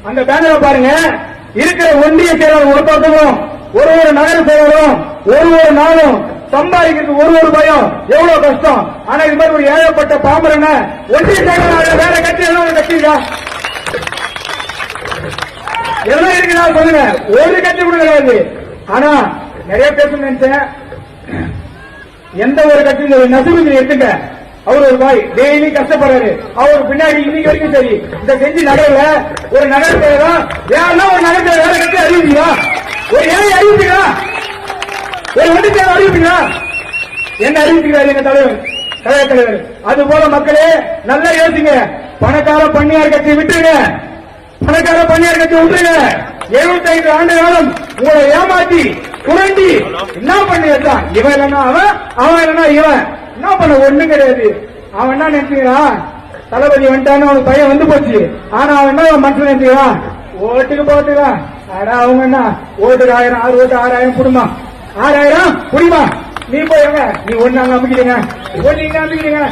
அந்த பேனரை பாருங்க. இருக்கிற ஒன்றிய செயலாளர் ஒருத்தரும் ஒரு நகர செயலரும் ஒரு நாளும் சம்பாதிக்கிறது ஒரு ரூபாயும் எவ்வளவு கஷ்டம். ஆனா இது மாதிரி ஒரு ஏழப்பட்ட பாமரன ஒன்றிய செயலாளர் வேற கட்சி எல்லாம் கட்சிங்க எல்லாம் இருக்குதா சொல்லுங்க. ஒரு கட்சி கூட கிடையாது. ஆனா நிறைய பேச நினைச்சேன். எந்த ஒரு கட்சியும் நசுமதி எடுத்துங்க. அவர் ஒரு பாய் டெய்லி கஷ்டப்படுறாரு. அவர் பின்னாடி இன்னைக்கு வரைக்கும் சரி இந்த செஞ்சி நகரில் ஒரு நகர் செயலர் யாருன்னா ஒரு நகர் செயலர் வேற கட்சி அறிவிப்பீங்களா? ஒரு ஏழை அறிவிப்பீங்களா? ஒரு ஒன்று செயலர் அறிவிப்பீங்களா? என்ன அறிவிக்கிறார் எங்க தலைவர் கழக தலைவர்? அது போல மக்களே நல்லா யோசிங்க. பணக்கார பணியார் கட்சியை விட்டுருங்க. பணக்கார பணியார் கட்சி விட்டுருங்க. 75 ஆண்டு காலம் உங்களை ஏமாத்தி குரண்டி என்ன பண்ணி வச்சான். இவன் இல்லைன்னா அவன் இல்லைன்னா இவன் என்ன பண்ண ஒண்ணும் கிடையாது. அவன் என்ன நினைச்சுக்கிறான், தளபதி வந்துட்டான்னு அவனுக்கு பையன் வந்து போச்சு. ஆனா அவன் என்ன மனசுல நினைச்சுக்கிறான், ஓட்டுக்கு போட்டுக்கலாம். ஆனா அவங்க என்ன ஓட்டுக்கு 1000 6 ஓட்டு 6000 புடுமா 6000 புடிமா நீ போயிருங்க நீ ஒண்ணு அங்க அமைக்கிறீங்க ஒண்ணு இங்க அமைக்கிறீங்க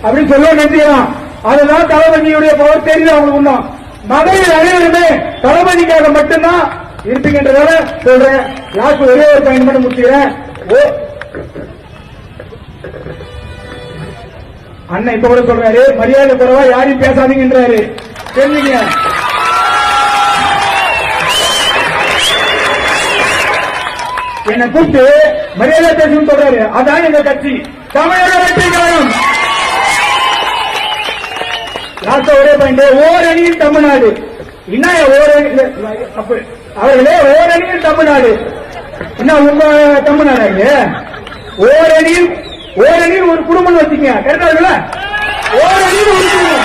அப்படின்னு சொல்ல நினைச்சுக்கிறான். அதுதான் தளபதியுடைய பவர் தெரியல அவங்களுக்கு. ஒண்ணும் மகளிர் அனைவருமே தளபதிக்காக மட்டும்தான் இருப்பீங்கன்றதால சொல்றேன். லாஸ்ட் ஒரே ஒரு பாயிண்ட் மட்டும் முடிச்சுக்கிறேன். அண்ணன் இப்ப கூட சொல்றாரு மரியாதை குறைவா யாரையும் பேசாதீங்கன்றாரு. தெரிஞ்சுங்க. என்ன கூப்பிட்டு மரியாதை பேசணும்னு சொல்றாரு. அதான் எங்க கட்சி தமிழக வெற்றி கழகம். லாஸ்ட் ஒரே பாயிண்ட். ஓரணியில் தமிழ்நாடு. என்ன அவர்களே ஓரணியில் தமிழ்நாடு என்ன உங்க தமிழ்நாடு? ஓரணியில் ஒரு குடும்பம் வச்சுங்க. கரெக்டா இருக்குல்ல? ஓரணியில் ஒரு குடும்பம்.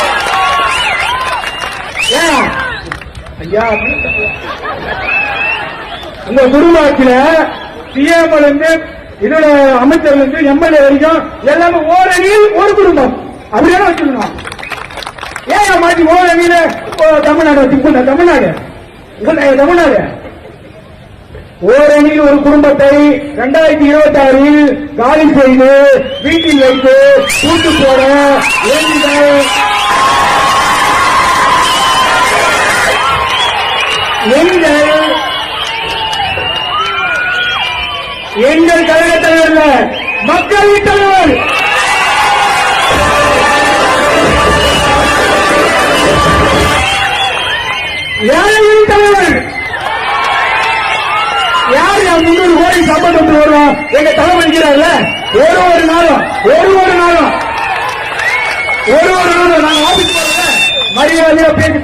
ஐயா உங்க குடும்ப ஆட்சியில சிஎம்ல இருந்து இதோட அமைச்சர்ல இருந்து எம்எல்ஏ வரைக்கும் எல்லாமே ஓரணியில் ஒரு குடும்பம் அப்படியே வச்சுக்கணும். ஏன் மாற்றி ஓரணியில தமிழ்நாடு வச்சுக்கோங்க. தமிழ்நாடு ஓரணியில் ஒரு குடும்பத்தை 2026 காலி செய்து வீட்டில் வைத்து கூட்டு போட எங்கள் கழக தலைவர் மக்களின் தலைவர் ஏழையின் தலைவர் யார் 300 கோடி சம்பளம் வருவோம் எங்க தலைவலிக்கிறார்ல. ஒரு நாளும் நாங்க ஆபீஸ் மரியாதையா பேசி